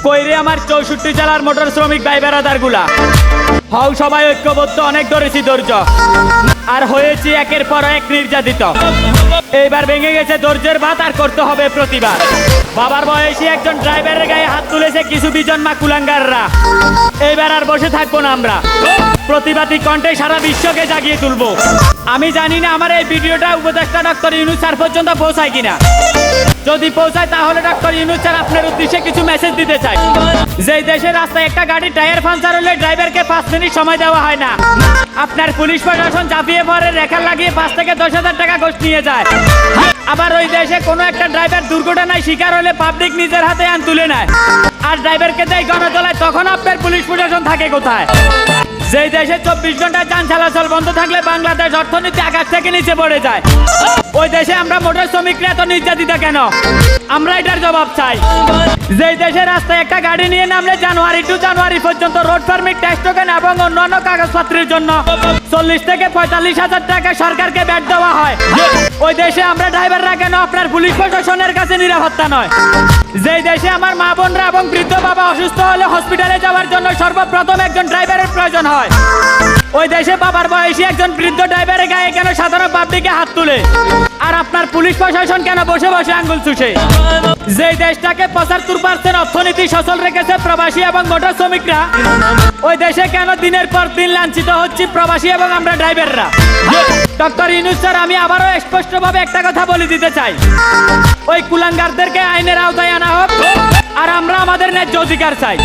কইরে আমার 64 জেলার মোটর শ্রমিক ভাই বেড়াদার গুলা হও সবাই ঐক্যবদ্ধ, অনেক ধরেছি ধৈর্য আর হয়েছি একের পর এক নির্যাতিত। এইবার ভেঙে গেছে ধৈর্যের বাত, আর করতে হবে প্রতিবাদ। বাবার বয়সী একজন ড্রাইভারের গায়ে হাত তুলেছে কিছু বিজন মা কুলাঙ্গাররা। এইবার আর বসে থাকবো না আমরা, প্রতিবাদী কণ্ঠে সারা বিশ্বকে জাগিয়ে তুলবো। আমি জানি না আমার এই ভিডিওটা উপদেষ্টা ডক্টর ইউনূস স্যার পর্যন্ত পৌঁছায় কিনা। যদি পৌঁছায় তাহলে ডক্টর ইউনূস স্যার আপনার উদ্দেশ্যে কিছু মেসেজ দিতে চাই। যেই দেশের রাস্তায় একটা গাড়ির টায়ার পাঞ্চার হলে ড্রাইভারকে 5 মিনিট সময় দেওয়া হয় না, আপনার পুলিশ প্রশাসন ঝাঁপিয়ে পড়ে রেখা লাগিয়ে 5 থেকে 10,000 টাকা ঘুষ নিয়ে যায়। আবার ওই দেশে কোনো একটা ড্রাইভার দুর্ঘটনায় শিকার হলে পাবলিক নিজের হাতে আইন তুলে নেয় আর ড্রাইভারকে দেয় গণতলায়, তখন আপনার পুলিশ প্রশাসন থাকে কোথায়? যেই দেশে 24 ঘন্টা যান চলাচল বন্ধ থাকলে বাংলাদেশ অর্থনীতি আকাশ থেকে নিচে পড়ে যায়, ওই দেশে আমরা মোটর শ্রমিকরা এত নির্যাতিত কেন? আমরা এটার জবাব চাই। যেই দেশে রাস্তায় একটা গাড়ি নিয়ে নামলে জানুয়ারি টু জানুয়ারি পর্যন্ত রোড পারমিট, ট্যাক্স টোকেন এবং অন্যান্য কাগজপত্রের জন্য 40 থেকে 45,000 টাকা সরকারকে ব্যাট দেওয়া হয়, ওই দেশে আমরা ড্রাইভাররা কেন আপনার পুলিশ প্রশাসনের কাছে নিরাপত্তা নয়? যেই দেশে আমার মা বোনরা এবং বৃদ্ধ বাবা অসুস্থ হলে হসপিটালে যাওয়ার জন্য সর্বপ্রথম একজন ড্রাইভারের প্রয়োজন হয়, ওই দেশে বাবার বয়সী একজন বৃদ্ধ ড্রাইভারের গায়ে কেন সাধারণ পাবলিকে হাত তুলে আর আপনার পুলিশ প্রশাসন কেন বসে বসে আঙ্গুল চুষে? যেই দেশটাকে 75% অর্থনীতি সচল রেখেছে প্রবাসী এবং মোটর শ্রমিকরা, ওই দেশে কেন দিনের পর দিন লাঞ্ছিত হচ্ছে প্রবাসী এবং আমরা ড্রাইভাররা? ডক্টর ইউনূস স্যার, আমি আবারও স্পষ্টভাবে একটা কথা বলে দিতে চাই, ওই কুলাঙ্গারদেরকে আইনের আওতায় আনা হোক আর আমরা আমাদের ন্যায্য অধিকার চাই।